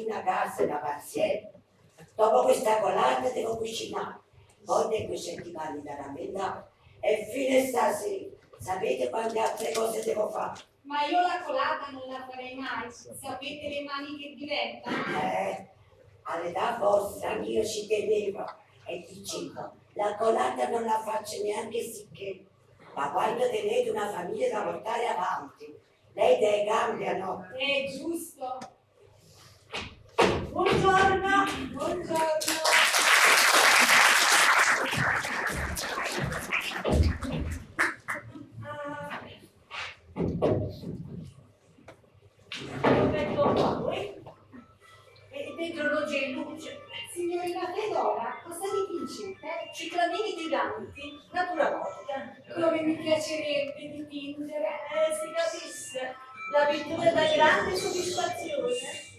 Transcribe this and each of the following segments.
Una casa da paziente. Dopo questa colata devo cucinare, poi devo cercare da rammentare e fine stasera sapete quante altre cose devo fare? Ma io la colata non la farei mai, sapete le mani che diventano? All'età vostra anch'io ci tenevo e dicevo, la colata non la faccio neanche sicché, ma quando tenete una famiglia da portare avanti, le idee cambiano. È giusto. Buongiorno! Buongiorno! Ecco qua, voi? E dentro non c'è luce. Signorina Fedora, cosa dipingete? Ciclamini giganti, natura morta. Come mi piacerebbe dipingere. Si capisse, la pittura da grande soddisfazione.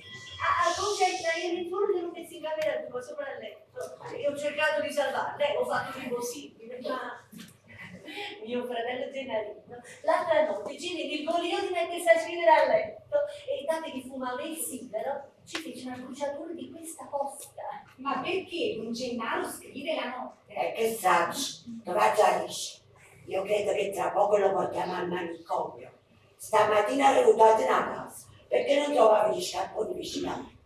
A Concetta ieri il giorno ero messa in camera tua sopra il letto e ho cercato di salvarla, ho fatto l'impossibile, ma mio fratello Gennarino l'altra notte ci vede il volio di mettersi a scrivere a letto e dato che fumava il sigaro ci fece una bruciatura di questa posta. Ma perché un Gennaro scrive la notte? Che saggio, dove giarisce? Io credo che tra poco lo portiamo al manicomio. Stamattina ero venuto in casa perché non trovavo gli scarponi vicino a me.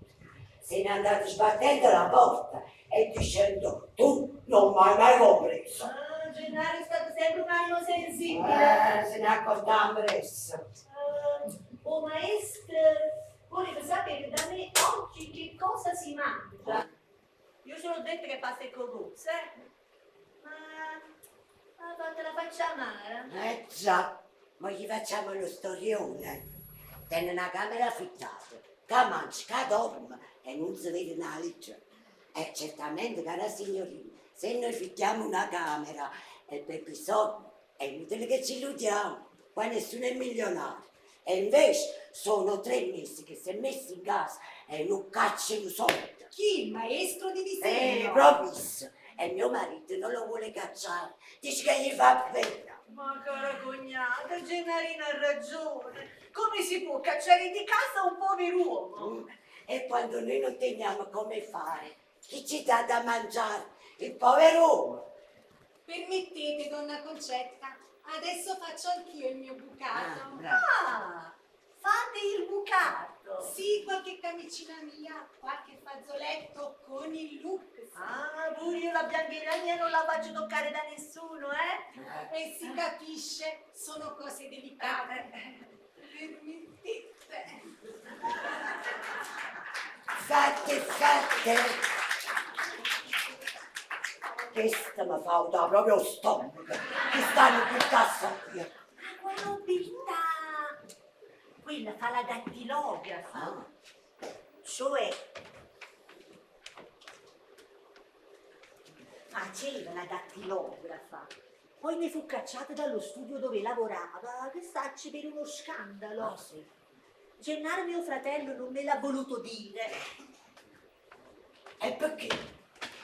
Se n'è andato sbattendo la porta e dicendo tu non mi hai mai compreso. Ah, Gennaro è stato sempre un animo sensibile. Se ne accordava presso. Oh maestro, volete sapere da me oggi che cosa si mangia? Io ce l'ho detto che pasta e cocozze, ma te la facciamo amara? Già, ma gli facciamo lo storione. Tiene una camera affittata, che mangia, che dorme e non si vede una legge. E certamente, cara signorina, se noi fittiamo una camera e per bisogno è inutile che ci illudiamo, qua nessuno è milionario. E invece sono 3 mesi che si è messo in casa e non cacciano soldi. Chi? Il maestro di disegno? Proprio. E mio marito non lo vuole cacciare, dice che gli fa pena. Ma cara cognata, Gennarino ha ragione. Come si può cacciare di casa un pover'uomo? E quando noi non teniamo come fare, chi ci dà da mangiare? Il povero. Permettete, donna Concetta, adesso faccio anch'io il mio bucato. Fate il bucato. Sì, qualche camicina mia, qualche fazzoletto con il look. Pure io la biancheragna non la faccio toccare da nessuno, E si capisce, sono cose delicate. Permettete. Fatte. Questa mi fa da proprio stomaco, che stanno più cazzo qui. signorina fa la dattilografa. Ah. Cioè faceva la dattilografa. Poi ne fu cacciata dallo studio dove lavorava, che stacci per uno scandalo. Ah, sì. Gennaro mio fratello non me l'ha voluto dire. E perché?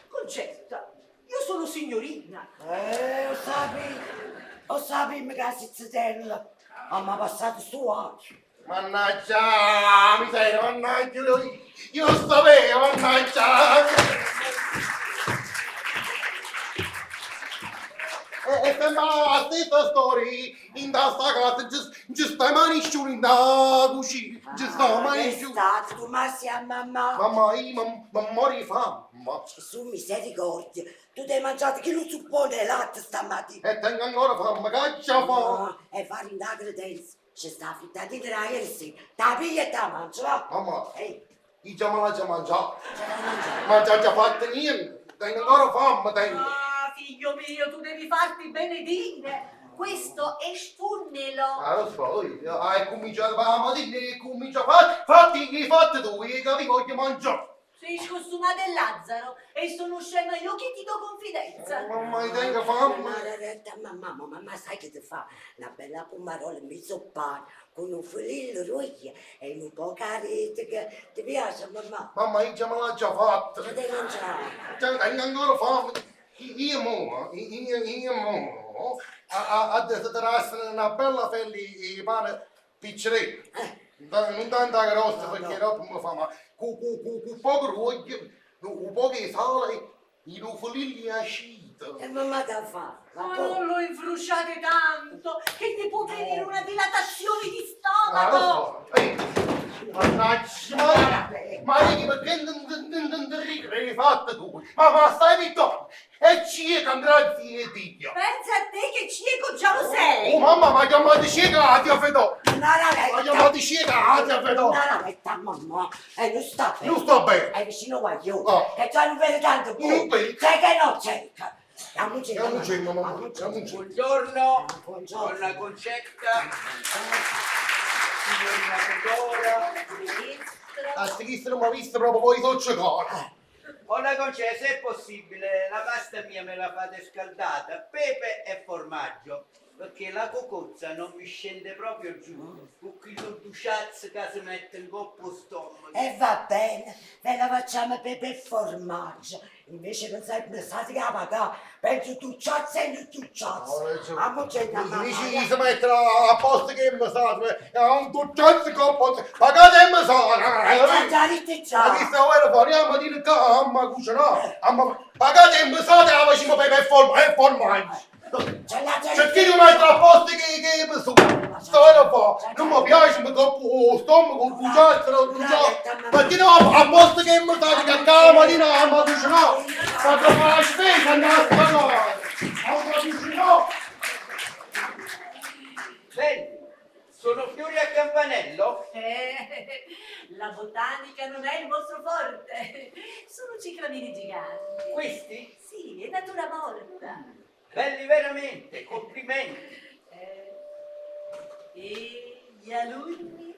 Concetta, io sono signorina. Lo sapevo che la zittella mi ha passato su occhio. Mannaggia la miseria, mannaggia, io lo sapevo, mannaggia! E sembra la stessa storia, in questa casa ci sta manisciuno in da cucina, ci sta manisciuno. Stato, tu ma sei a mamma. Mamma, io mori di fame, Su misericordia, tu ti hai mangiato che lo suppone e latte stamattina. e tengo ancora fame, caccia fa. No, e fare in da credenza. Ci sta fittatina da ieri sera. Ta piglia e ta mangia, va? Mamma, Ehi, io già me la già mangiato, ce l'hai mangiato? ma già fatto niente, tengo ancora fame, tengo. Ah, figlio mio, tu devi farti benedire. Questo è sfunnelo. Ah, lo so, hai cominciato la mattina e comincia a fatti tu, che vi voglio mangiare. Sei scostumato e Lazzaro e sono scema io che ti do confidenza. Mamma, io tengo Ma fame. retta, mamma, sai che ti fa? Una bella pomarola in mezzo pane, con un filino roglia e un po' carete che ti piace, mamma? Mamma, io già me l'ho già fatta. Che devi mangiare? Tengo ancora fame. Io a desiderare una bella fella di pane picceretta. Non tanto grossa perché dopo mi fa male. Con poco roglio, un po' di sale, in un filino ascito. E mamma da fa? Ma non lo infrusciate tanto, che ti può venire una dilatazione di Ah, lo stomaco. so. Mannaggia, ma io perché non ti hai fatto tu? Ma stai vittorio? E cieca, grazie a Dio. Pensa a te che cieco già lo sei. Oh mamma, ma chiamate cieca, ti vedo. Ma Ma chiamate cieca, ti vedo. la retta, mamma, e non sta bene. Non sto bene. È vicino a io, Oh. e già non vede tanto più. Non vedi? Sai che non cerca. Andiamo in Andiamo in cena, mamma, andiamo in cena. Buongiorno, Buongiorno. donna Concetta, signorina Fedora. A sinistra non mi ha visto proprio voi sociocare. Donna Concetta, se è possibile, la pasta mia me la fate scaldata, pepe e formaggio, perché la cocozza non mi scende proprio giù, con quello duciazzo che si mette in coppo stomaco. E va bene, ve la facciamo pepe e formaggio. Invece pensate che la pagà, penso tu ciazza e non tu ciazza. Amo c'è una mamma. Dici si mettere a posto che mi sa, un tucciazzo che pagate e mi sa. Già rite Ma già. chi sta ora parliamo di che amma cucinare, pagate e mi sa che la facciamo pepe e formaggio. Ce l'ha già C'è chi mi mette a posto che mi sa, sta ora fa, non mi piace, mi troppo lo stomaco, un tucciazzo, ma chi no a posto che mi sa che a mattina amma cucinare, ma che fa la spesa andare a pagare, amma cucinare. Senti, sono fiori a campanello? La botanica non è il vostro forte. Sono ciclamini giganti. Questi? Sì, è natura morta. Belli veramente, complimenti. E gli alunni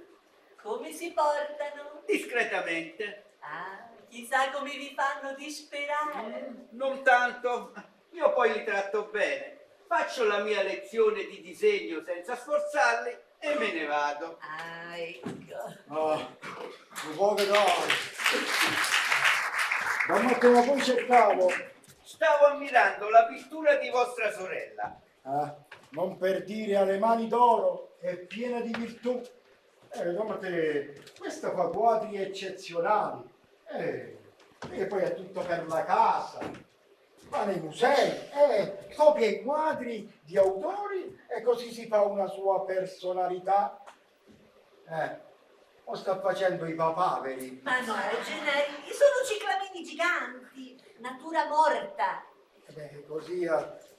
come si portano? Discretamente. Ah, chissà come vi fanno disperare. Non tanto, io poi li tratto bene. Faccio la mia lezione di disegno senza sforzarli e me ne vado. Ah, ecco. Un po' che dai. Da Matteo poi cercavo. Stavo ammirando la pittura di vostra sorella. Non per dire alle mani d'oro, è piena di virtù. Come te, questa fa quadri eccezionali. E poi è tutto per la casa. Va nei musei, copia i quadri di autori e così si fa una sua personalità. O sta facendo i papaveri. Ma no, Gennari, sono ciclamini giganti, natura morta. Così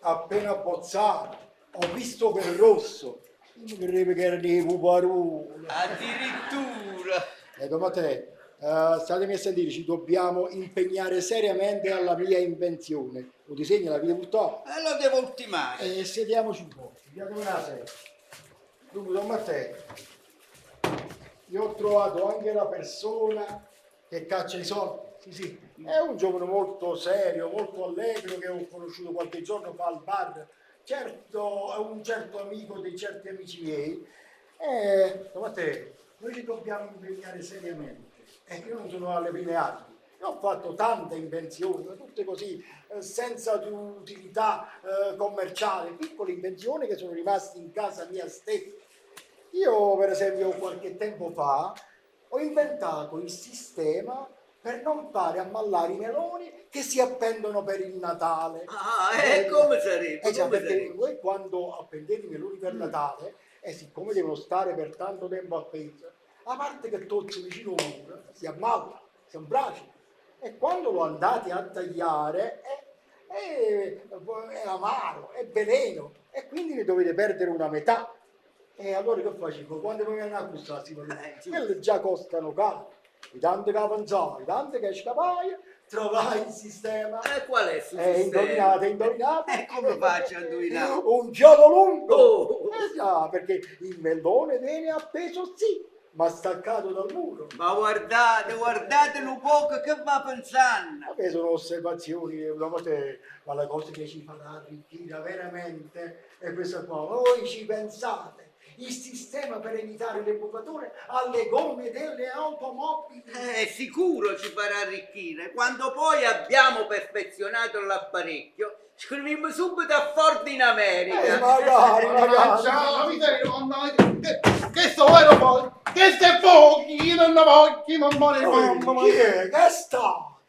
appena abbozzato, ho visto quel rosso. Mi vorrebbe che era dei puparoni. Addirittura. Come te, statemi a sentire, ci dobbiamo impegnare seriamente alla mia invenzione. Lo disegno la vita purtroppo. Lo devo ultimare. E sediamoci un po', vediamo una serie. Dunque, Don Matteo, io ho trovato anche la persona che caccia i soldi. Sì, sì, è un giovane molto serio, molto allegro che ho conosciuto qualche giorno fa al bar. Certo, è un certo amico di certi amici miei. Matteo, noi ci dobbiamo impegnare seriamente. Io non sono alle prime armi. Io ho fatto tante invenzioni, ma tutte così, senza utilità commerciale, piccole invenzioni che sono rimaste in casa mia stessa. Io, per esempio, qualche tempo fa ho inventato il sistema per non fare ammallare i meloni che si appendono per il Natale. Ah, come sarebbe? Già, Come perché sarebbe? voi quando appendete i meloni per Natale, siccome devono stare per tanto tempo appesi, a parte che tozzi vicino a un muro, si ammalla, si abbraccia. E quando lo andate a tagliare è amaro, è veleno, e quindi ne dovete perdere una metà. E allora che facevo? Quando mi vengono a acquistare, quelli già costano caro. Di tanto che avanzai, tanto che scapai, trovai il sistema. Qual è il suo Indovinate, sistema? indovinate. Come faccio a indovinare? Un chiodo lungo. Oh. Già, perché il melone viene appeso sì, ma staccato dal muro. Ma guardate un poco che va pensando. Vabbè, sono osservazioni, ma la cosa che ci farà arricchire veramente è questa qua. Voi ci pensate, il sistema per evitare le bucature alle gomme delle automobili. Sicuro ci farà arricchire. Quando poi abbiamo perfezionato l'apparecchio, scriviamo subito a Ford in America. Magari. Mannaggia, miseria, mannaggia. Che sto vero poi? Che se fuochi, io non ne voglio, mamma mia, mamma Chi mia. è? Che è stato?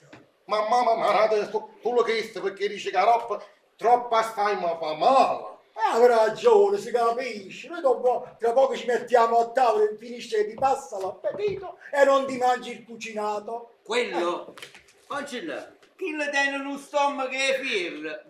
Mamma, adesso tu lo chiesto perché dice che la roba troppa stai ma fa male. Avrà ragione, si capisce. Noi dopo, tra poco ci mettiamo a tavola e finisce che ti passa l'appetito e non ti mangi il cucinato. Quello, oggi là, chi le tiene in un stomaco che è fiero?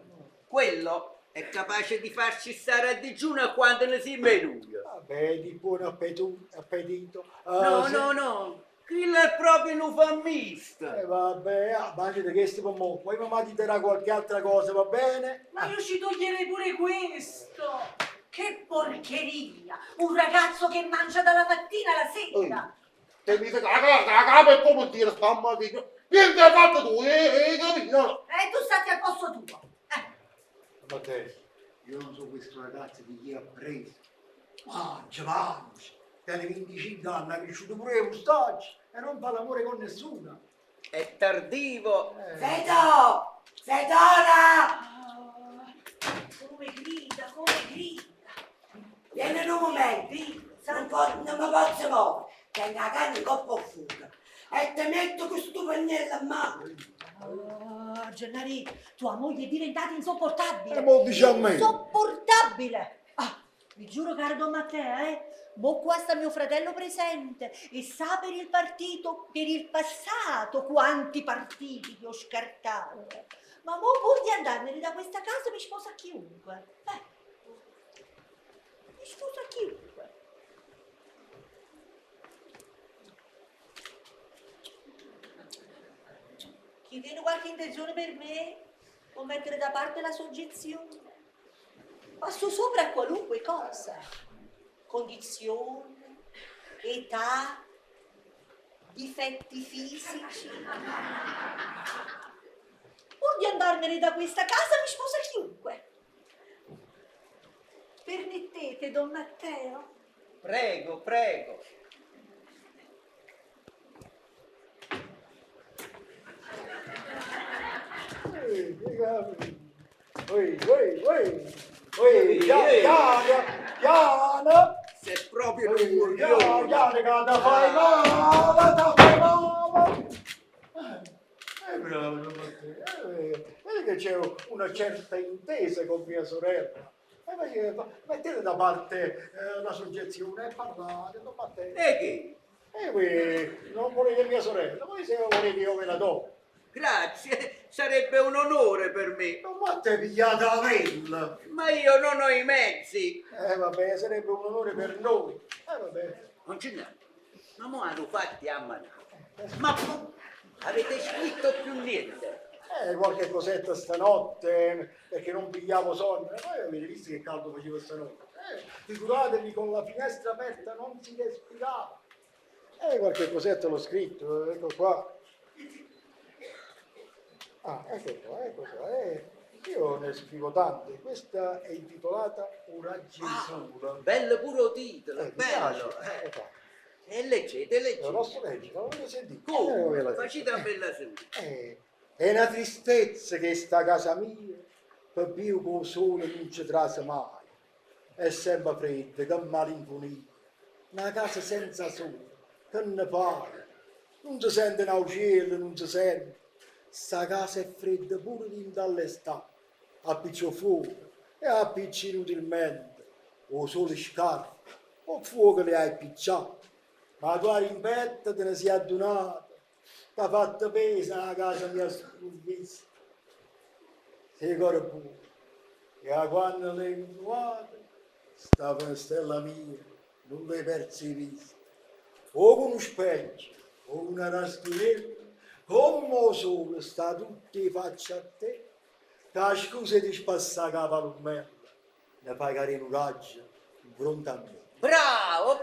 Quello è capace di farci stare a digiuno a quando ne si meduia. Vabbè, di buon appetito. No, quello è proprio un fammista. Vabbè, mangiate questo per mo', poi mamma ti darà qualche altra cosa, va bene? Ma io ci toglierei pure questo! Che porcheria! Un ragazzo che mangia dalla mattina alla sera! Te mi dice la capa è come dire sta mattina. Niente hai fatto tu, capito? Tu stati al posto tuo! Matteo, io non so questo ragazzo di chi ha preso. Mangia. Tiene 25 anni, ha cresciuto pure le mustacci e non fa l'amore con nessuna. È tardivo. Fedora! Come grida! Vieni un momento, non mi posso muovere, tengo la carne in coppa a fuoco e ti metto questo pannello a mano. Gennari, tua moglie è diventata insopportabile! mo dici a me. Insopportabile! Vi giuro, caro Don Matteo, mo qua sta mio fratello presente e sa per il partito, per il passato, quanti partiti ti ho scartato. Ma mo pur di andarmene da questa casa mi sposa chiunque. Mi sposa chiunque. Chi tiene qualche intenzione per me può mettere da parte la soggezione. Passo sopra a qualunque cosa. Condizione, età, difetti fisici. Pur di andarmene da questa casa mi sposa chiunque. Permettete, Don Matteo? Prego. Piano! Se proprio non Piano, voglio. che da fai male, da fai male! Bravo, Don Matteo. Vedi che c'è una certa intesa con mia sorella. Mettete da parte la soggezione e parlate, Don Matteo. E che? Voi non volete mia sorella, voi se volete io ve la do. Grazie, sarebbe un onore per me. Non m'ate pigliata la vella. Ma io non ho i mezzi. Vabbè, sarebbe un onore per noi. Vabbè. Non ce n'è. Ma mo hanno fatti a mano. Ma avete scritto più niente. Qualche cosetta stanotte, perché non pigliavo sonno. Poi avete visto che caldo faceva stanotte. Figuratevi, con la finestra aperta non si respirava. Qualche cosetta l'ho scritto, ecco qua. Ah, ecco qua. Io ne scrivo tante. Questa è intitolata Un raggio di sole. Bello pure il titolo, Mi bello. piace. Qua. E leggete. Non posso leggere, non voglio sentire. Come? Facete una bella seduta. È una tristezza che sta a casa mia, per più con il sole non ci trasa mai. È sempre fredda, che malinconia. Una casa senza sole, che ne pare. Non si sente un cielo, non si sente. Sta casa è fredda pure dall'estate. Appiccio fuoco e appicci inutilmente. O sole scarpe, o fuoco le hai picciate. Ma tu rimpetta te ne sei adunata. T'ha fatto pesa la casa mia sprovvista. Sei ancora pure. E a quando l'hai trovata, stava stella mia, non l'hai persa di vista. O con uno specchio, o una rasturella, come il sole sta tutti faccia a te, che scusa di spassare la palumella, ne pagare un raggio, pronto a me. Bravo,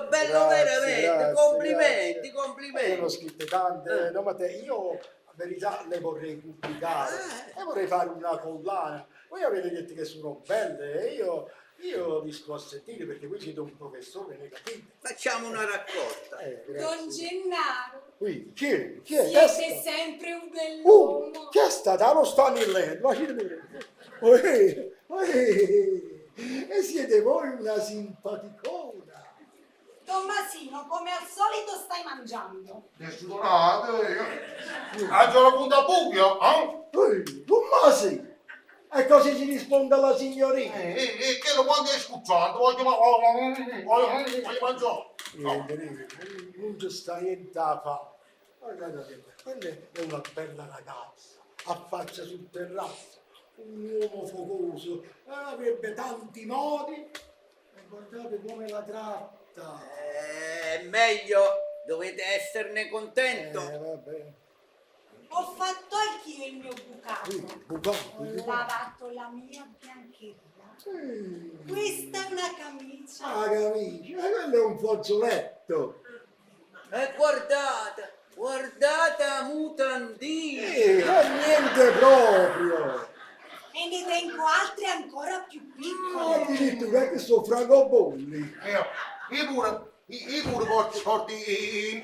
bello Grazie, veramente, grazie, complimenti, grazie. complimenti. Io ne ho scritte tante, no, ma te, io a verità le vorrei pubblicare, e vorrei fare una collana. Voi avete detto che sono belle, e io vi sto a sentire perché voi siete un professore, ne capite? Facciamo una raccolta. Don Gennaro, Qui, chi è? Chi è? siete sempre un bell'uomo. Chi è stata? Lo stanno in lento, ma e siete voi una simpaticona. Tommasino, come al solito stai mangiando. Nessunate, c'è la punta a buio, Tommasi! E così si risponde alla signorina. che lo quando è scucciato, voglio mangiare. Niente, non ci sta niente da fare. Guardate, quella è una bella ragazza, affaccia sul terrazzo, un uomo focoso, avrebbe tanti modi. E guardate come la tratta. È meglio, dovete esserne contento. Vabbè. Ho fatto anch'io il mio bucato. Ho lavato la mia biancheria. Questa è una camicia. Ah, camicia, quello è un fazzoletto. E guardate la mutandina. Niente proprio. E ne tengo altri ancora più piccoli. Addirittura che sono francobolli. Io pure porti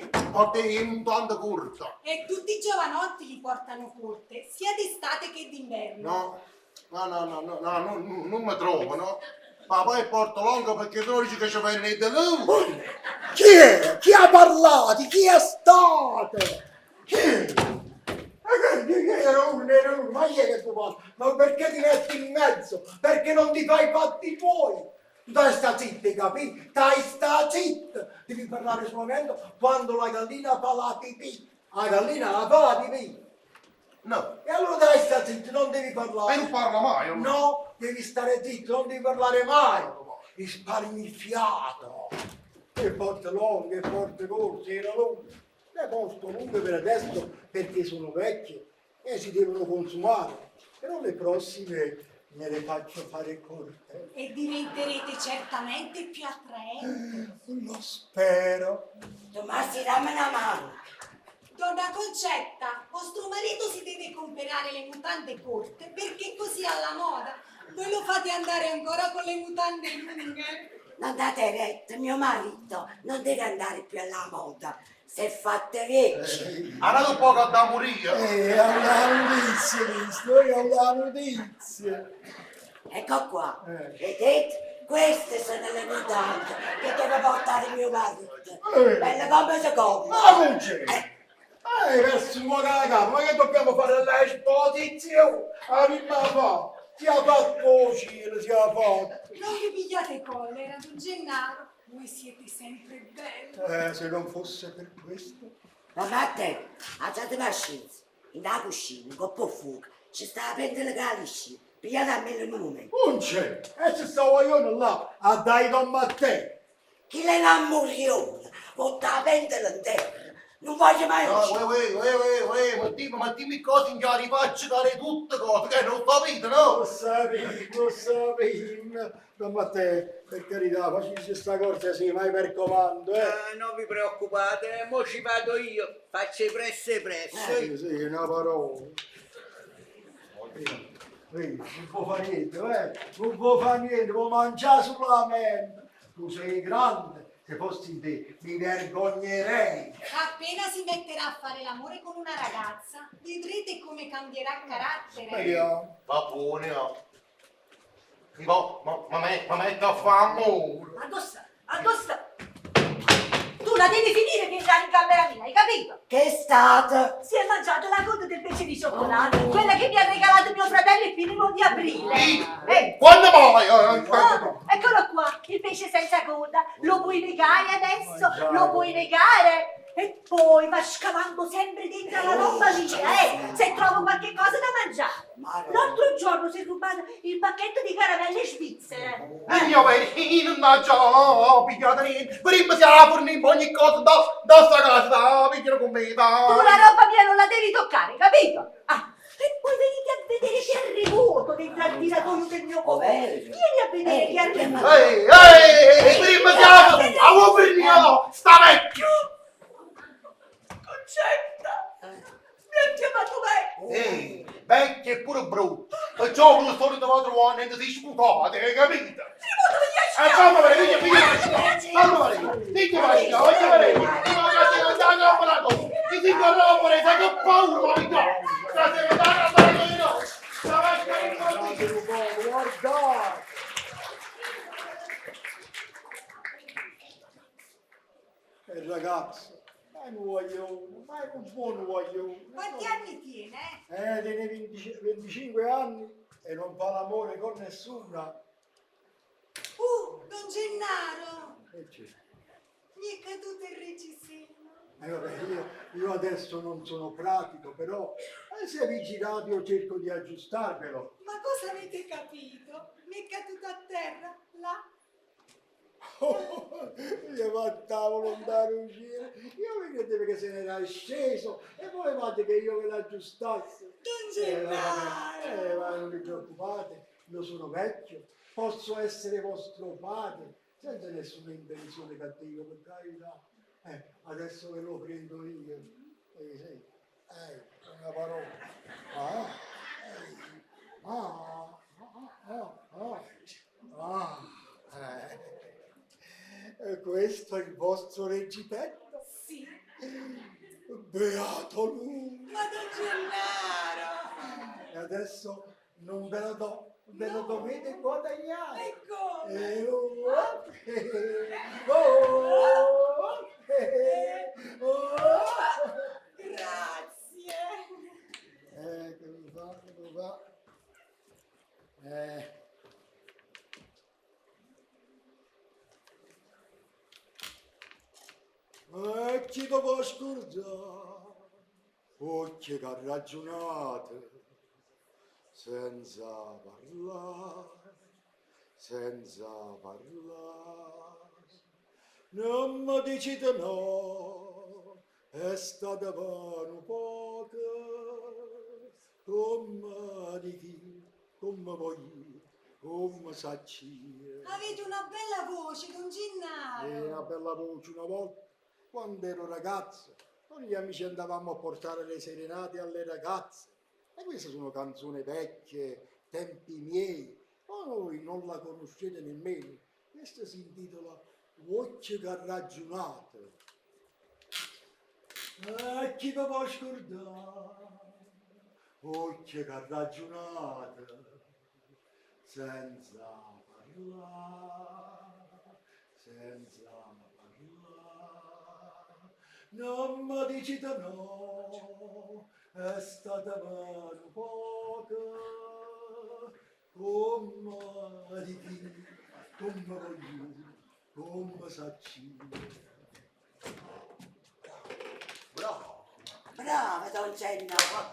in tanta corta. E tutti i giovanotti li portano corte, sia d'estate che d'inverno. No, non mi trovo, no? Ma poi porto lunga perché tu dici che ci viene da lui. Chi è? Chi ha parlato? Chi è stato? Chi è? Era uno, ma chi è che tu parli? Ma perché ti metti in mezzo? Perché non ti fai i fatti tuoi? Dai sta zitta, capì? Dai sta zitta! Devi parlare solamente quando la gallina fa la pipì. La gallina la fa la pipì. No, E allora dai sta zitto, non devi parlare. e non parla mai. No, devi stare zitto, non devi parlare mai. Risparmi il fiato. E porte lunghe, e porte corte, era lungo. Le posto lunghe per adesso perché sono vecchie e si devono consumare. Però le prossime me le faccio fare corte. E diventerete certamente più attraenti. Lo spero. Tommassi, dammi una mano. Donna Concetta, vostro marito si deve comprare le mutande corte perché così alla moda. Voi lo fate andare ancora con le mutande lunghe. Non date retta, mio marito non deve andare più alla moda. Se fate vecchi. Andate un po' da morire. È una notizia, visto? È una notizia. Ecco qua, vedete? Queste sono le mutande che deve portare mio marito. Belle come se come. Ma non c'è! Verso un po' la capa, ma che dobbiamo fare l'esposizione? Arriva fa! Si è fatto il cielo, si è fatto! Non vi pigliate collera, Don Gennaro. Voi siete sempre belli. Se non fosse per questo... Ma vattene, alzate la scienza. In da cucina, un po' fuoco. Ci sta a prendere le calici. Pigliate a me il nome. Non c'è! E ci stavo io là, a dai Don Matteo! Chi le l'ammuriona, porta a prendere in terra. Non voglio mai No, uscire. ma dimmi cosa in chiaro faccio dare tutte cose, che non ho capito, no? Lo sapevi, ma te, per carità, facci sta cosa, sì, mai per comando, Non vi preoccupate, mo ci vado io. Faccio presto. Sì, una parola. Non può fare niente, non può fare niente, può mangiare solamente. Tu sei grande, se fossi te mi vergognerei. Appena si metterà a fare l'amore con una ragazza, vedrete come cambierà carattere. Vediamo. Va buone, no? Ma metto a fare amore. Addossa! Tu la devi finire di entrare in camera mia, hai capito? Che è stato? Si è mangiato la coda del pesce di cioccolato, quella che mi ha regalato mio fratello il primo di aprile. Quando mai? Eccolo qua, il pesce senza coda. Lo puoi negare adesso? Lo puoi negare? E poi va scavando sempre dentro la roba mia, se trovo qualche cosa da mangiare. L'altro giorno si è rubato il pacchetto di caramelle svizzere. E io non ho pigliato niente. Prima si aprono in ogni cosa da sta casa, pigliano con me. Tu la roba mia non la devi toccare, capito? Ah, e poi venite a vedere che arrivuto dentro al tiratoio del mio Povero. Vieni a vedere che arrivuto. Prima si aprono, a uomo sta vecchio. Concetta! Mi ha chiamato me! Vecchio e pure brutto. Perciò quello solito va trovare niente si sputate, hai capito? Fammi vedere, dici macchina, voglio vedere. Ti dico rompere, sai che paura mi dà. State vedendo io. Guarda! Il ragazzo, ma non voglio uno, ma è un buon voglio uno. Quanti anni tiene? Tiene 25 anni e non fa l'amore con nessuna. Don Gennaro, E c'è. mi è caduto il reggiseno. Vabbè, io adesso non sono pratico, però se vi girate io cerco di aggiustarvelo. Ma cosa avete capito? Mi è caduto a terra, là. Io fattavo lontano uscire, io mi credevo che se ne era sceso e volevate che io ve l'aggiustassi. Don Gennaro! Ma non vi preoccupate, io sono vecchio, posso essere vostro padre, senza nessuna intenzione cattiva, per carità. Adesso ve lo prendo io. Sì. Una parola. Questo è il vostro reggipetto? Sì. Beato lui! Ma Don Gennaro! E adesso non ve lo do, ve lo dovete guadagnare. E come? Grazie! Che va? Chi dopo scordare, occhi che ragionate, senza parlare, non mi dicete no, è stata vano poco, come di chi, come voi, come sacci. Avete una bella voce, Don Gennaro! Una bella voce una volta, quando ero ragazzo, con gli amici andavamo a portare le serenate alle ragazze. E queste sono canzoni vecchie, tempi miei, ma voi non la conoscete nemmeno. Questa si intitola Voce che ragionate. Chi vi può scordare? Voce che ragionate, senza parlare, non mi dicete no, è stata mano poca, come di chi, come voglio, come sacci. Bravo, Don Gennaro.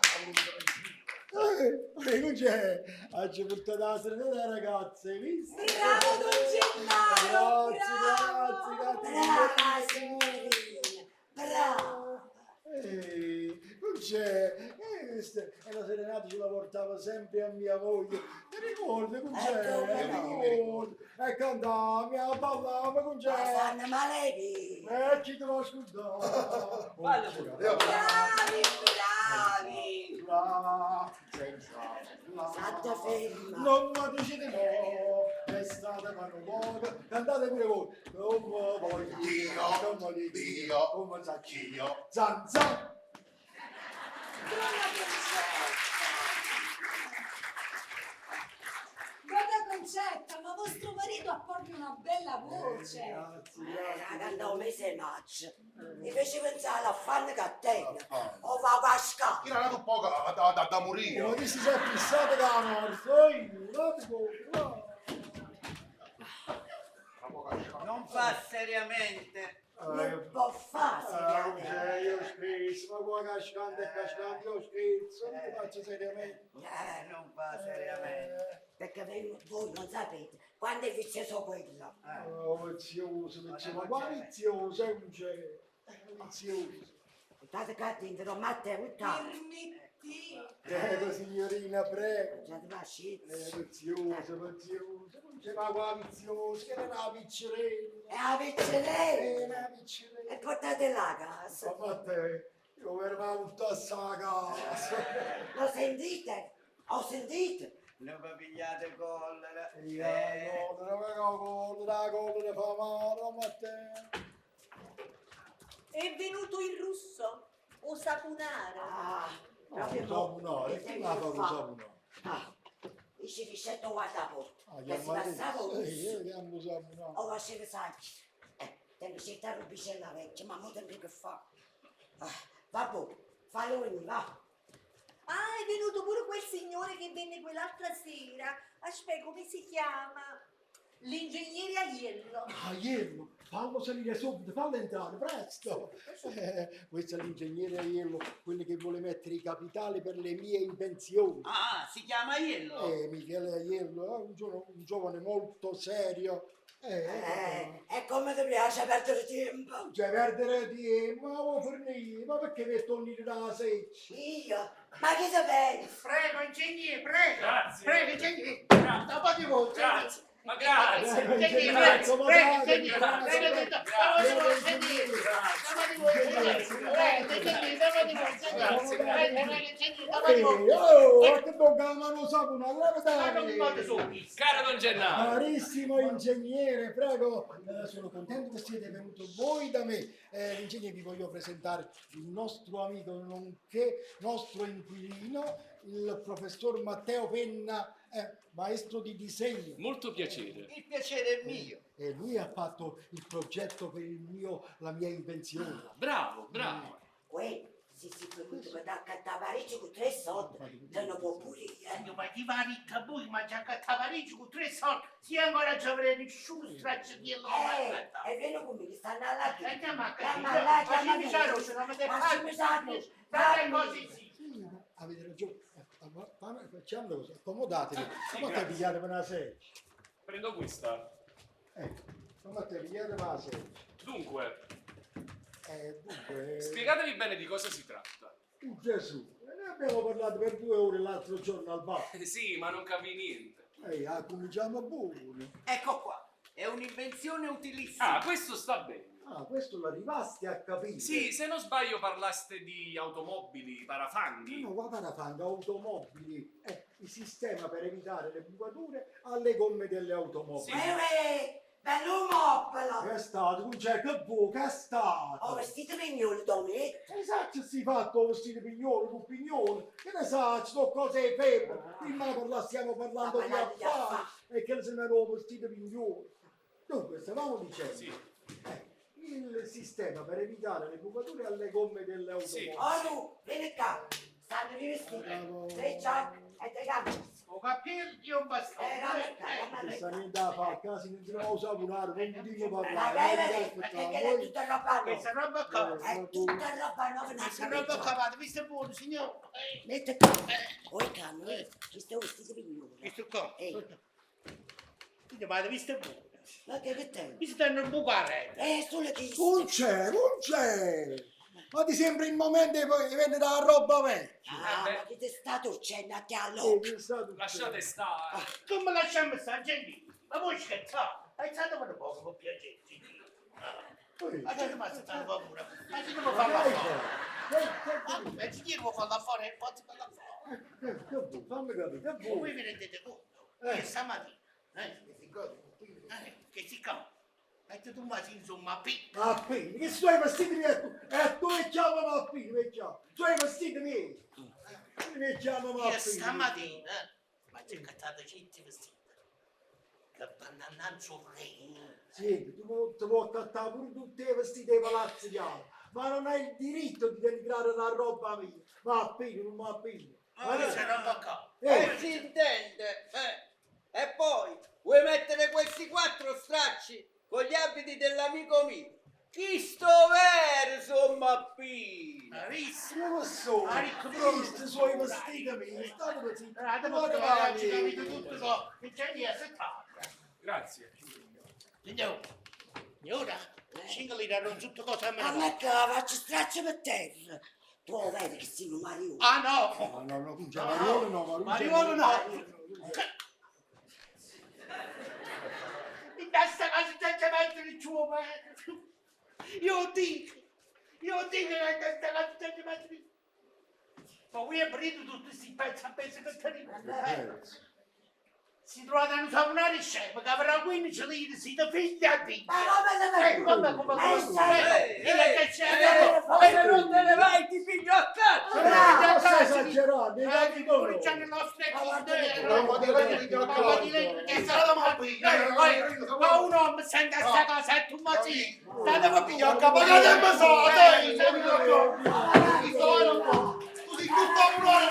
Non c'è, oggi portato la serenata ragazze, hai visto? Bravo, Don Gennaro! Grazie. Brava, signorina. Bravo. questa è la serenata ce la portava sempre a mia moglie. Ti ricordi con c'è? come Ti no? ricordi? E cantava, ballava con Ma c'è. sanno malevi. Ci devo ascoltare. Vado. Bravi, bravi! Brava, senza State ferma. non mi dicete no, è stata mano buona, cantate pure voi. Come voglio, come Dio, come sa chi, Dio. zanza. Guarda Concetta, ma vostro marito ha proprio una bella voce. Grazie, Cantavo un mese e maggio. Mi fece pensare all'affanno catena. Ah. O va a cascare. Chi era nato un po' da morire. ma che si è fissato da la morte, Non fa seriamente. Non può fare seriamente. io scherzo, ma qua cascante e cascante, io scherzo, non ti faccio seriamente. Non fa seriamente. Perché voi non sapete quando è vizioso quello. Oh, vizioso, ma qua vizioso, è un c'è, vizioso. State cattivi, non Matteo, buttato. Permetti. Prego signorina, prego. Già ti pascite. Vizioso, vizioso, non c'è ma qua vizioso, che non ha piccerella. E la piccerella. La piccerella. E portate la casa. Ma te, io mi ero buttato a casa. Lo sentite? Ho sentito. Non vi pigliate collera. La collera fa male, ma te. È venuto il russo, o sapunara. Ah, Proprio sapunare, che la fa con sapunare? Ah, dice Fiscetto guarda la porta. Ah, Che si passava un io chiamo sapunare. o faceva sacchi. Tempo c'è la rubicella vecchia, ma mo tempo che fa. Vabbè, fallo venire, va. Ah, è venuto pure quel signore che venne quell'altra sera. Aspetta, come si chiama? L'ingegnere Aiello. Ah, Iello, fallo salire subito, fallo entrare, presto. Questo è l'ingegnere Iello, quello che vuole mettere i capitali per le mie invenzioni. Ah, si chiama Iello. Michele Aiello è un giovane molto serio. E come ti piace perdere tempo? Cioè, perdere tempo, ma vuoi fornire, ma perché mi torni da seccia? Io? Ma che ti pensi? Prego, ingegnere, prego. Grazie. Prego, ingegnere. Grazie. Un po' di voce. Grazie. Ma grazie. Ingegnere, Grazie. prego, ingegnere. Grazie. Prego, ingegnere. Che bocca ma non sa una Caro Don Gennaro, Carissimo ingegnere, prego, sono contento che siete venuto voi da me. Ingegnere, vi voglio presentare il nostro amico, nonché nostro inquilino, il professor Matteo Penna, maestro di disegno. molto piacere. Il piacere è mio. E lui ha fatto il progetto per la mia invenzione. Bravo, bravo. Uè, se si venuto per accattare parecchio con 3 soldi, te ne può pure io. Ma ti va ricca voi, ma già a Parigi con 3 soldi, si ancora ci avrei nessuno straccio di E vieni con me, che stanno alla chiesa. Andiamo a Chiama casa, là, ma chiama ci là. rosso, non mi deve Ma fare ci mi sa che- fare così, sì. Sì, avete ragione. Facciamo così, accomodatevi. Come te pigliate per una sedia? Prendo questa. Ecco, come te pigliate per una sedia? Dunque, Dunque, spiegatevi bene di cosa si tratta. Gesù, ne abbiamo parlato per 2 ore l'altro giorno al bar. Sì, ma non capi niente. Cominciamo buono. Ecco qua. È un'invenzione utilissima. Ah, questo sta bene. Questo l'arrivasti a capire. Sì, se non sbaglio parlaste di automobili, parafanghi. No, guarda la fanga, automobili, il sistema per evitare le bucature alle gomme delle automobili. Uè, bello moppolo. Che è stato? Non c'è che buca, è stato. Ho vestito mignolo, Dometto. Esatto, si fatto vestito pignolo, con pignolo, che ne sa, ci sono cose ferme. Prima stiamo parlando di parlando di affari e che se ne ero vestito pignolo. Dunque, stavamo dicendo, Sì. il sistema per evitare le bucature alle gomme delle automobili. Oh, tu, vieni qua. Stanno rivestiti. 3 giacche e 3 camicie. Ho capelli e un bastone. Questa niente da fare, casi non si può sapunare, non mi dico Ma parlare. che perché è tutta roba Questa nuova. roba qua. È tutta roba nuova, Questa roba cavata, visto buono, signore. Metti qua. Oi, cani, ci sto vestito mignolo. Questo qua. Ehi, Ma visto buono. ma che te? Mi stanno bucare. Solo che Non c'è, non c'è. Ma ti sembra il momento di vendere la roba vecchia? Ah, ma che ti sta torcendo a te allora? Lasciate stare. Come lasciamo stare, gente? Ma voi scherzate? Alzatemi un poco, per piacere. Ma che ma stai a paura? Ma che devo farla fuori? Ma ci devo farla fuori e poi farla fuori. Fammi capire, che Voi vuoi? vi rendete conto? Io stamattina, che si cava? Metti tu ma insomma, picca. Ah, quindi, che suoi vestiti miei? Tu mi chiamano a Pino, mi chiamano. Suoi vestiti miei. Mi chiamano a Io Pino. stamattina, ma c'è cattato 100 vestiti. Che banana sorrei. Sì, tu puoi accattare pure tutti i vestiti dei palazzi di altri, ma non hai il diritto di denigrare la roba mia. Ma a Pino, non va a Pino. Ma io se non va qua. Si intende, E poi, vuoi mettere questi 4 stracci con gli abiti dell'amico mio? Chi sto verso, Mappino? Hai visto? Io lo so, Ah, ricco, visto i suoi vestiti miei, state così. Ci capito tutto, che c'è di assettare. Grazie. Signora, singoli danno tutto cosa a me. A me che la faccio straccio per terra. Tu vedi che sei un mariuolo. Ah no! No, no, no, Mariolo no, Mariolo no! In questa casa c'è mettere il suo io dico che in questa casa c'è mettere il ma voi aprite tutti questi pezzi a pezzi che tenete. Si trovate a usare scemo che avrà 15 lire, si da figlia di. Ma come Come Se non te ne vai ti piglio a cazzo! Non stai esagerando, mi dai pure c'hanno il nostro che sarà ma un uomo sente a sta cosa e tu mazzi state a pigliare a capo Così tutto a un'ora.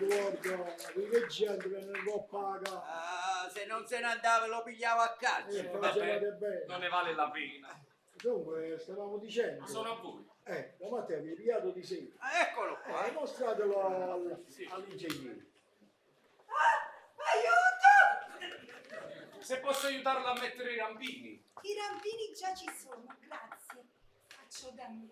guarda, che gente che non può pagare. Ah, se non se ne andava lo pigliava a cazzo. Facevate bene. Non ne vale la pena. Dunque, stavamo dicendo. Sono a voi. Da Matteo vi hai pigliato di sé. Eccolo qua. Mostratelo all'ingegnere. Aiuto! Se posso aiutarla a mettere i rampini. I rampini già ci sono, grazie. Faccio da me.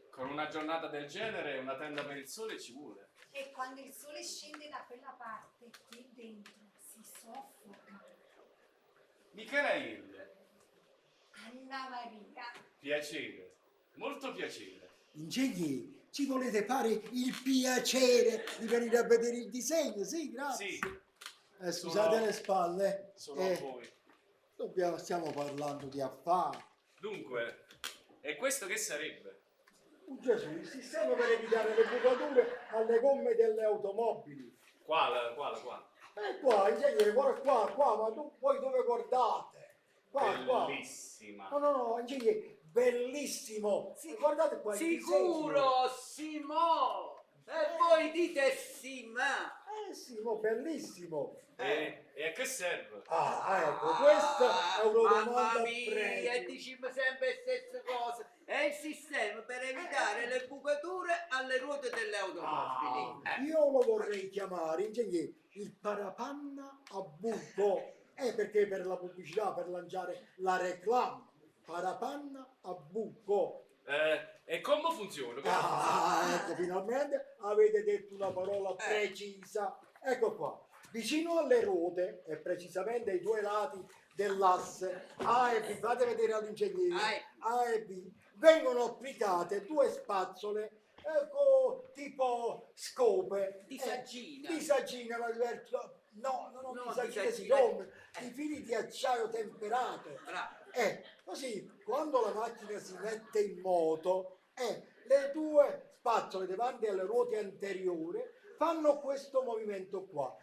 Con una giornata del genere una tenda per il sole ci vuole. E quando il sole scende da quella parte, qui dentro si soffoca. Michele, Anna Maria. piacere, molto piacere. Ingegnere, ci volete fare il piacere di venire a vedere il disegno? Sì, grazie. Sì, Scusate sono- le spalle. sono a voi. Stiamo parlando di affari. Dunque, e questo che sarebbe? Gesù, il sistema per evitare le bucature alle gomme delle automobili. Quale? Qua, ingegnere, guarda qua, ma tu poi dove guardate? Qua. Bellissima. No, ingegnere, bellissimo. Guardate qua. il Sicuro, Simo! E voi dite sì, ma... disegno. Sì, mo, bellissimo. E a che serve? Ecco, questa è una domanda Mamma a mia, premio. diciamo sempre le stesse cose. È il sistema per evitare le bucature alle ruote delle automobili. Io lo vorrei chiamare, ingegnere, il parapanna a buco. Perché per la pubblicità, per lanciare la reclama. Parapanna a buco. E come funziona? Ecco, finalmente avete detto una parola precisa. Ecco qua, vicino alle ruote e precisamente ai due lati dell'asse A e B, fate vedere all'ingegnere, A e B, vengono applicate due spazzole, ecco, tipo scope. Di saggina. Di saggina, no, No, di saggina di si saggina. rompe, i fili di acciaio temperato. Bravo. Così quando la macchina si mette in moto, le due spazzole davanti alle ruote anteriori fanno questo movimento qua.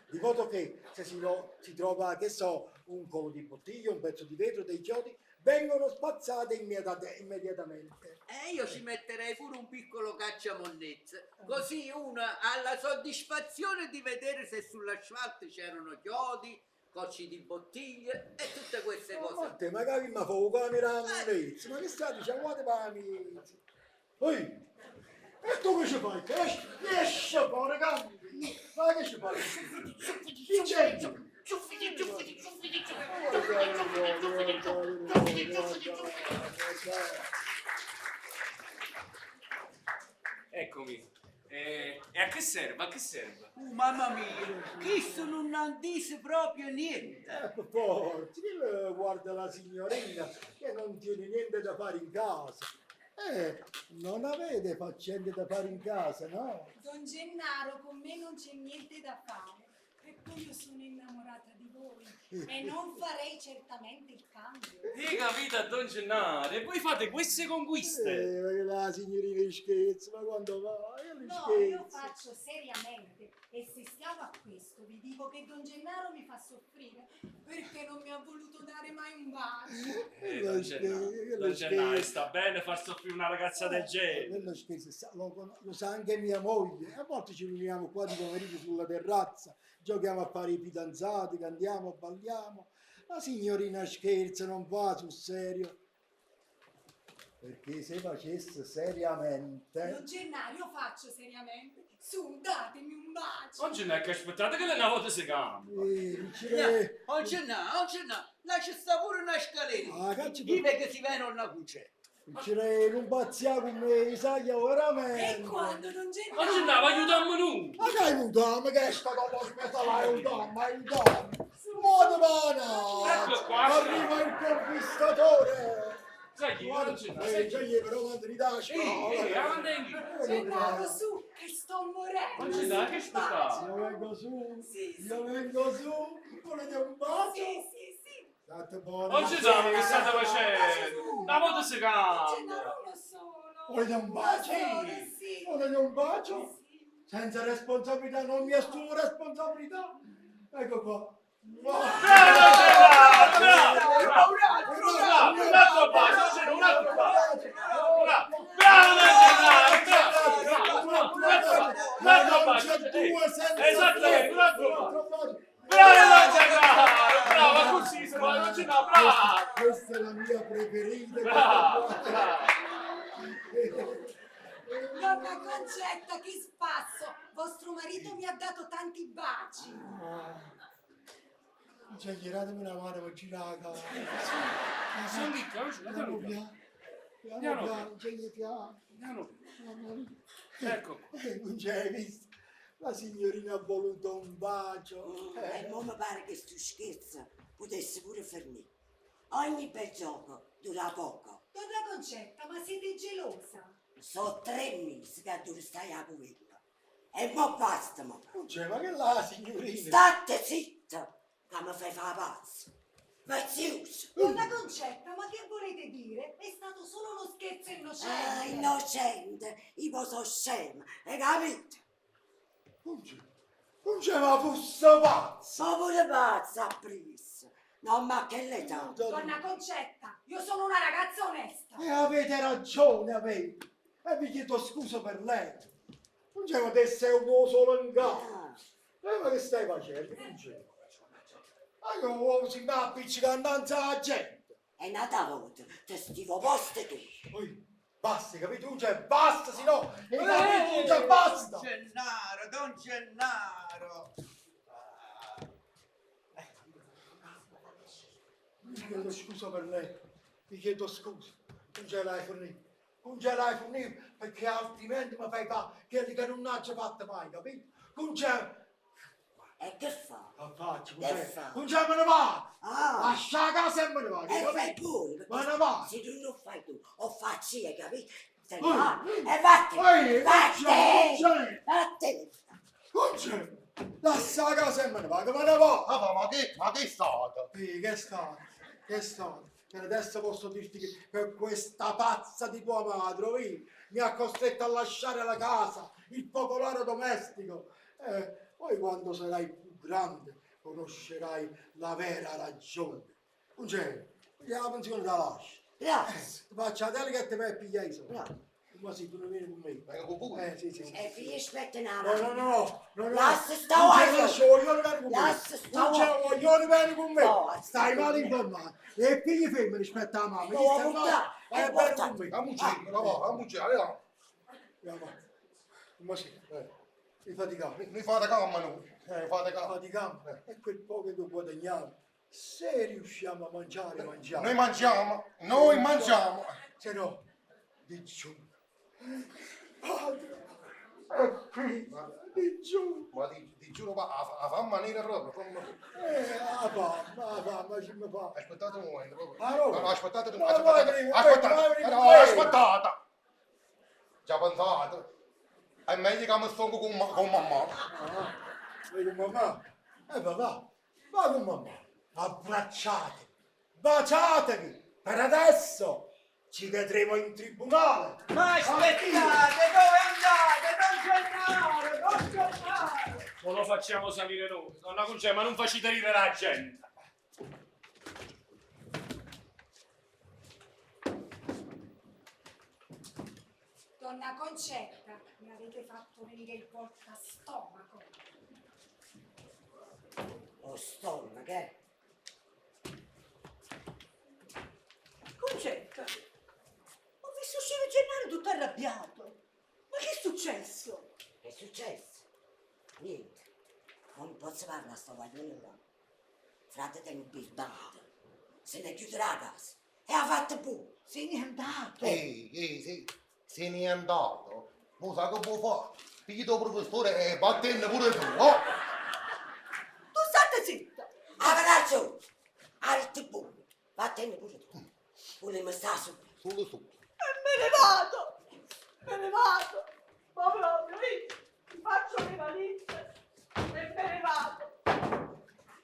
Di modo che se si trova, che so, un collo di bottiglia, un pezzo di vetro, dei chiodi, vengono spazzate immediatamente. Io ci metterei pure un piccolo cacciamonnezze, così una ha la soddisfazione di vedere se sull'asfalto c'erano chiodi, cocci di bottiglie e tutte queste Ma cose. te magari mi fa un camera monnezza, ma che stai dicendo? Guarda per la mezza. Ehi, e tu che ci fai? Esci fuori, cambi. Ma che ci fai? Chi c'è? Ciuffidi. Eccomi. E a che serve? A che serve? Mamma mia, questo non dice proprio niente. Per forza, guarda la signorina che non tiene niente da fare in casa. Non avete faccende da fare in casa, no? Don Gennaro, con me non c'è niente da fare. E poi io sono innamorata di voi e non farei certamente il cambio. Hai capito a Don Gennaro? E voi fate queste conquiste? La signorina scherza, ma quando va? No, io faccio seriamente e se stiamo a questo vi dico che Don Gennaro mi fa soffrire perché non mi ha voluto dare mai un bacio. Don Gennaro, sta bene far soffrire una ragazza del genere. Quello scherzo, lo sa anche mia moglie. A volte ci riuniamo qua di pomeriggio sulla terrazza, giochiamo a fare i fidanzati, cantiamo, balliamo. La signorina scherza, non va sul serio. Perché se facesse seriamente... Don Gennaro, io faccio seriamente. Su, datemi un bacio. Don Gennaro, che aspettate che le una volta si cambia. Non c'è no, là c'è sta pure una scaletta. Vive che si vede una cuccia. Non pazziamo con me, sai veramente. E quando Don Gennaro... Don Gennaro, aiutiamo noi. Ma che aiutiamo? Che è stata l'ospedale, aiutiamo. Modo buono! Ecco qua. Arriva il conquistatore! Sai chi? Don Gennaro, Già gli però quando li dà Gennaro, su, che sto morendo. Don Gennaro, che aspettate? Io vengo su, Sì, sì. io vengo su, volete un bacio? Sì. State buoni. Don Gennaro, che state facendo? Una volta si cambia. Gennaro, uno solo. Volete un bacio? Sì. Volete un bacio? Sì. Senza responsabilità, non mi assumo responsabilità. Ecco qua. Bravo, Don Gennaro, bravo! Un altro bacio, un altro bacio. Bravo, Don Gennaro, un altro bacio. Esattamente, un altro bacio. Bravo, Don Gennaro, bravo, così si vuole, Don Gennaro, bravo. Questa è la mia preferita. Bravo. Donna Concetta, che spasso! Vostro marito mi ha dato tanti baci. Cioè, giratemi una mano per girare la Sono piano piano. piano. Ecco. Non c'hai visto? La signorina ha voluto un bacio. E mo mi pare che stu scherzo potesse pure fermare. Ogni bel gioco dura poco. Donna Concetta, ma siete gelosa? So 3 mesi che tu stai a povera. E mo basta, mo. Non c'è, ma che la signorina? State zitta, che mi fai fare pazzo. Mazziuso. Donna Concetta, ma che volete dire? È stato solo uno scherzo innocente. Innocente, io so scema, hai capito? Non c'è ma fosse pazzo. So pure pazza a preso. Non ma che l'età. Donna Concetta, io sono una ragazza onesta. E avete ragione, avete. E vi chiedo scusa per lei. Non c'è ma te sei un uomo solo in casa. Ma che stai facendo? Non c'è. Ma io uomo si va appiccicando alla gente. È nata volta, te stivo poste tu. Poi basta, capito? Tu c'è basta, se no. Tu c'è basta. Don Gennaro. Vi chiedo scusa per lei. Vi chiedo scusa. Non ce l'hai fornito. Non ce l'hai fornito perché altrimenti mi fai fare quelli che non hanno fatto mai, capito? Non c'è. E che fa? La faccio, Che fa? non c'è me ne va! Ah. Lascia la casa e me ne va! E fai pure, Me ne va! se tu non fai tu, o facci io, capito? Se Oi. no, e vattene! Vattene! Vattene! Non c'è! Lascia la casa e me ne va, che me ne va! Ma che è stato? Che è stato? Che è stato? E adesso posso dirti che questa pazza di tua madre mi ha costretto a lasciare la casa, il popolare domestico. Poi quando sarai più grande conoscerai la vera ragione. Non c'è? La pensione la lasci. Grazie. Ti faccio la delega e ti vai a pigliare i soldi. Bravo. Ma sì, tu non vieni con me. Vengo con voi. Sì. E figli aspetta una No. Lascia sta Non voglio. lascio, voglio venire con me. Lascia sta Non c'è voglio venire con me. No, Stai male informato. E figli femmine rispetto alla mamma. No, Chi sta no, male? Vai a no, bere no, con me. Andiamo. Ma sì, mi faticavo. Noi fate calma noi. Fate calma. Faticavo. E quel po' che tu guadagnavi Se riusciamo a mangiare, mangiamo. Noi mangiamo. Se no, di giù. Padre, di giù. Ma ti giuro, a fa maniera proprio. La mamma, ci mi fa. Aspettate un momento, proprio. Allora. No, aspettate, Ma aspettate. Aspettate. Già pensate? È meglio che mi sto con mamma. Vai con mamma. Va con mamma. Abbracciatevi, baciatevi. Per adesso ci vedremo in tribunale. Ma aspettate, dove andate? Non Gennaro! Non lo facciamo salire noi. Donna Concetta, ma non facite ridere la gente. Donna Concetta, mi avete fatto venire il porta stomaco. Lo stomaco, eh? Concetta, ho visto uscire Gennaro tutto arrabbiato. Ma che è successo? È successo? Niente. Non posso parlare a sto guaglione là. Frate tengo birbato. Se ne chiuderà la casa. E ha fatto pure. Se n'è andato. Sì, se ne è andato. Non sa che può fare. Pigli tuo professore e battenne pure tu, oh? Tu state zitta. Avrà ragione. Arti pure. Vattene pure tu. Pure mi sta su. Solo su. E me ne vado. Me ne vado. Ma proprio, mi faccio le valigie e me ne vado.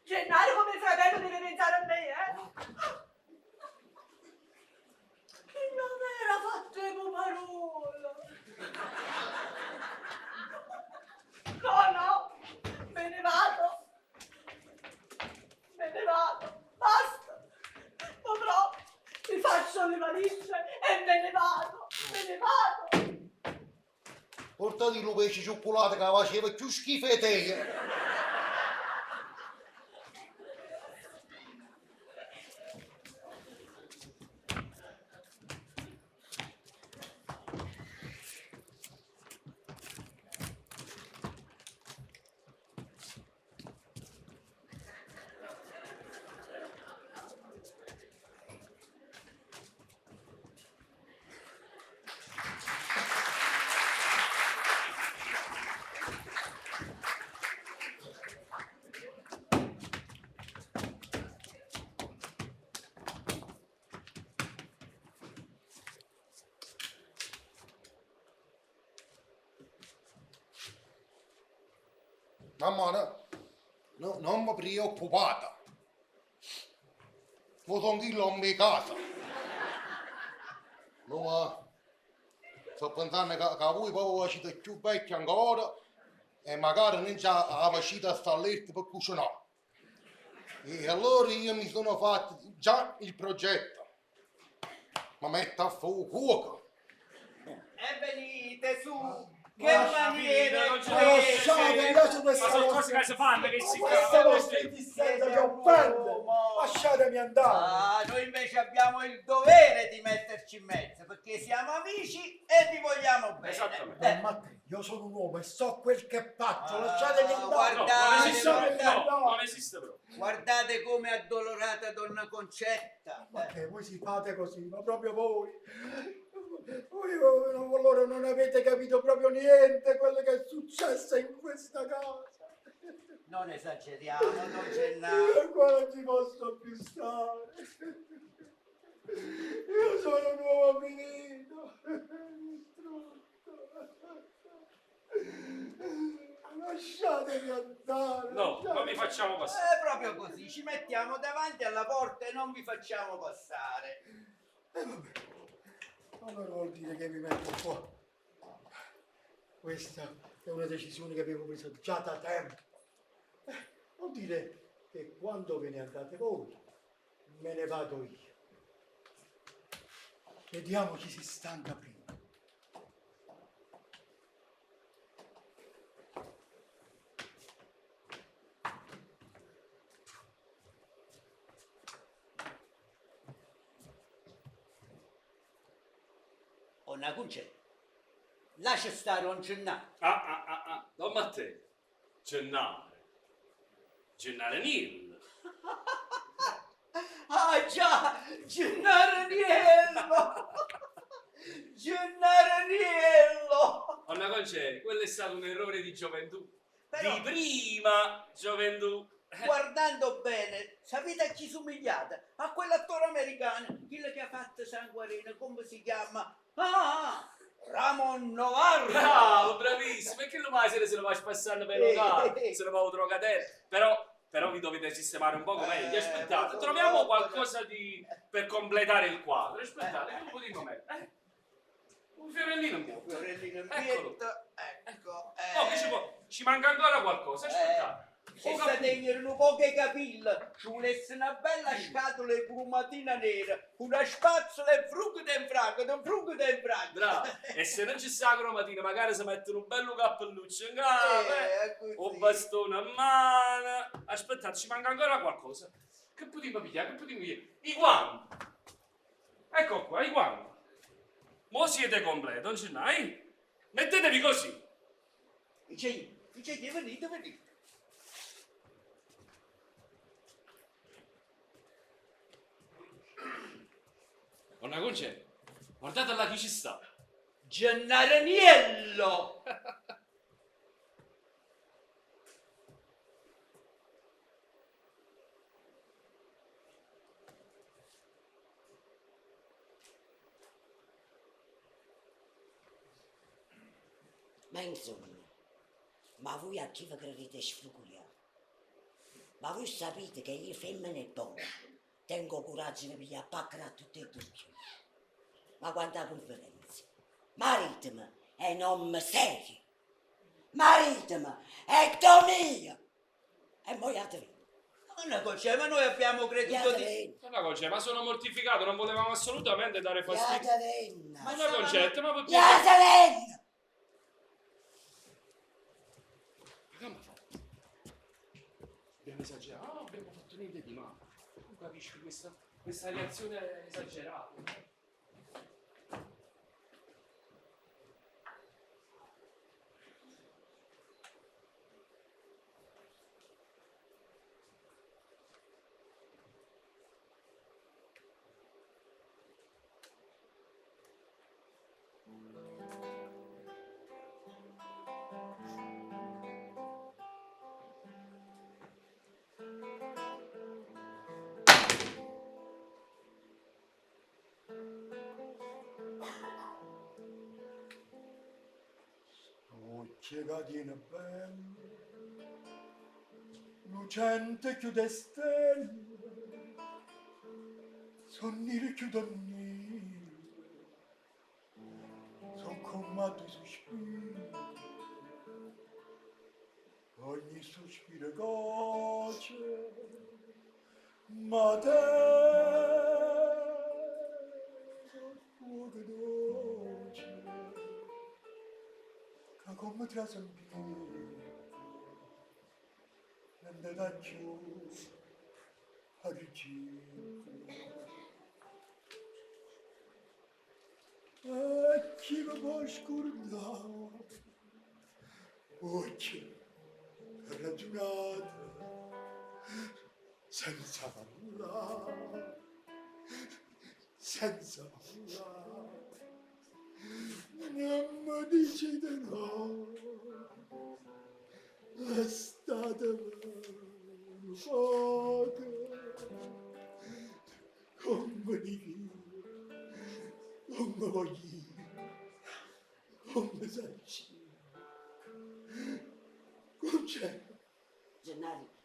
Gennaro come fratello deve pensare a me, Che non era fatto parola. No, me ne vado. Me ne vado. Basta. No, proprio. Mi faccio le valigie e me ne vado. Me ne vado. Portati lo pesce cioccolato che faceva più schifo di te. Mamma, non mi preoccupate. Io sono qui a mia casa. No, sto pensando che voi poi siete più vecchi ancora e magari non c'è la vacita sta letto per cucinare. E allora io mi sono fatto già il progetto. Mi metto a fuoco. E venite su! Che maniere! Lasciate, lasciate Ma sono cose che si fanno che si questa chiamano. vostra insistenza che offende. Lasciatemi andare. Ah, noi invece abbiamo il dovere di metterci in mezzo perché siamo amici e vi vogliamo bene. Esattamente. Ma te, io sono un uomo e so quel che faccio. Lasciatemi andare. No, non esiste proprio. Guardate come è addolorata donna Concetta. Ma che voi si fate così, ma proprio voi. Voi allora non avete capito proprio niente quello che è successo in questa casa. Non esageriamo, non Gennaro. Io qua non ci posso più stare. Io sono un uomo finito. Lasciatemi andare. No, non mi facciamo passare. È proprio così, ci mettiamo davanti alla porta e non vi facciamo passare. Vabbè. Allora vuol dire che mi metto qua. Questa è una decisione che avevo preso già da tempo. Vuol dire che quando ve ne andate voi, me ne vado io. Vediamo chi si stanca prima. Donna Concetta, lascia stare un Gennaro. Don Matteo. Gennaro Nil. Ah già, Gennaro Aniello! Gennaro Aniello! Anna Concè, quello è stato un errore di gioventù. Però- Di prima gioventù. Guardando bene, sapete a chi somigliate? A quell'attore americano, quello che ha fatto Sangue Arena, come si chiama? Ah, Ramon Novarro! Bravo, bravissimo. E che lo mai se lo vai spassando per locale? Se lo va a trocadero. Però vi dovete sistemare un poco meglio. Aspettate, troviamo qualcosa per completare il quadro. Aspettate, che un po' di momento. Un fiorellino in più. Fiorellino in Eccolo. pietto, ecco. Oh, che ci manca ancora qualcosa. Aspettate. Se tengono poche capille, ci volesse una bella scatola di plumatina nera, una spazzola e fruggo in fraggo. Bravo. E se non ci sta la cromatina, magari si mettono un bello cappelluccio in capo, un bastone a mano. Aspettate, ci manca ancora qualcosa. Che potremmo pigliare? I guanti. Ecco qua, i guanti. Mo siete completi, non ce n'hai? Mettetevi così. Dice, venite. Una Concè, guardate là chi ci sta. Gennaro Aniello! Ma insomma, ma voi a chi vi credete sfruculiare? Ma voi sapete che io femmina e donna tengo coraggio di pigliare pacca a tutte e due. Ma quanta conferenza! Maritimi è un uomo serio! Maritimi è mio! E voi a te! Una cosa, ma noi abbiamo creduto di... Una Concè, ma sono mortificato, non volevamo assolutamente dare fastidio. Yaterenna! Ma una Concetta, ma perché? Yaterenna! Abbiamo esagerato, no, abbiamo fatto niente di male. Tu capisci questa reazione esagerata? Occhia tiene bello, lucente chiude stelle, sonnire chiude nere, son comando sospiri, ogni sospiro goce, ma te fuoco dolce. Come trasambire, non da più a ricevere. E chi mi può scordare? Oggi, ragionate, senza parlare, senza parlare. Non mi dicete no, state poco, come di più, come voglio, come saggio, come c'è. Gennaro.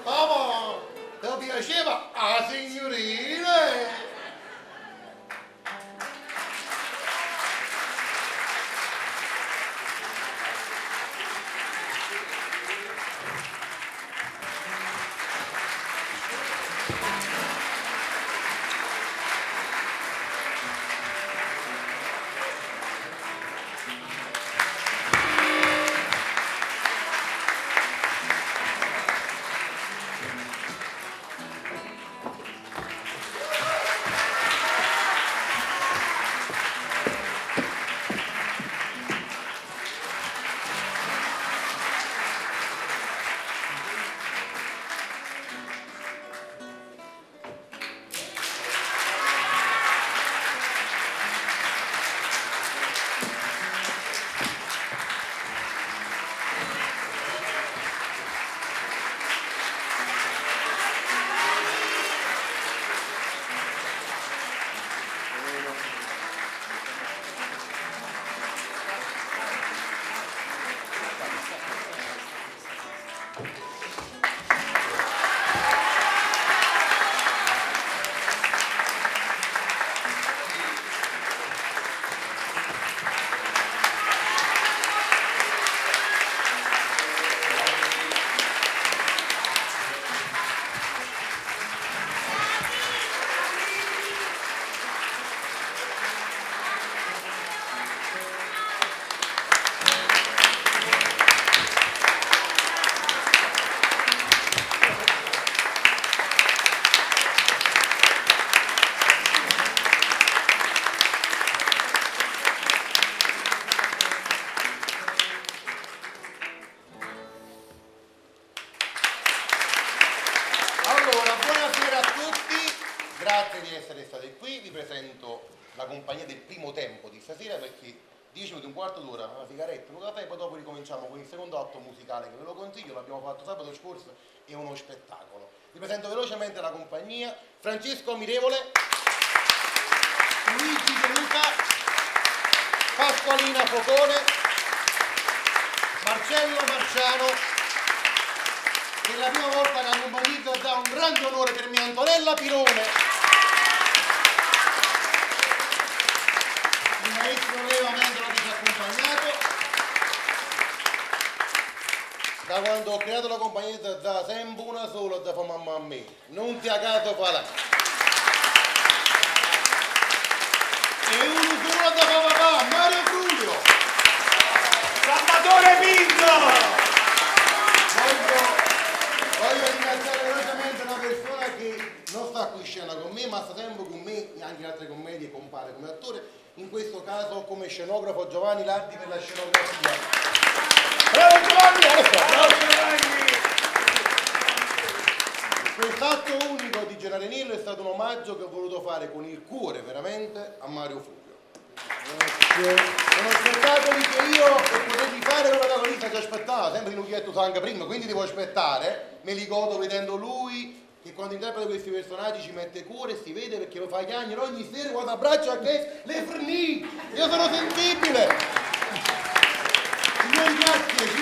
Mamma, ti piaceva a signorina? Allora, buonasera a tutti, grazie di essere stati qui, vi presento la compagnia del primo tempo di stasera perché 10 minuti, un quarto d'ora, una sigaretta, un caffè e poi dopo ricominciamo con il secondo atto musicale che ve lo consiglio, l'abbiamo fatto sabato scorso, è uno spettacolo. Vi presento velocemente la compagnia: Francesco Mirevole, Luigi De Luca, Pasqualina Focone, Marcello Marciano, che è la prima volta che accompagnizza da un grande onore per me Antonella Pirone, il maestro Leo Mendola che ci ha accompagnato. Da quando ho creato la compagnia di Zazà, sempre una sola da fa mamma a me, non ti a caso fa là. E uno solo da fa papà, Mario Giulio. Salvatore Pinto! Voglio ringraziare velocemente una persona che non sta qui in scena con me, ma sta sempre con me, anche in altre commedie compare come attore, in questo caso come scenografo Giovanni Lardi per la scenografia. Bravo Giovanni! Ciao Giovanni! Quest'atto unico di Genarenillo è stato un omaggio che ho voluto fare con il cuore veramente a Mario Fulvio. Sono spettacoli che io per poterli fare come protagonista ci aspettavo, sempre in un chietto anche prima, quindi devo aspettare, me li godo vedendo lui che quando interpreta questi personaggi ci mette cuore e si vede perché lo fa chiagnere ogni sera quando abbraccia che le fornì, io sono sensibile. Signori, grazie.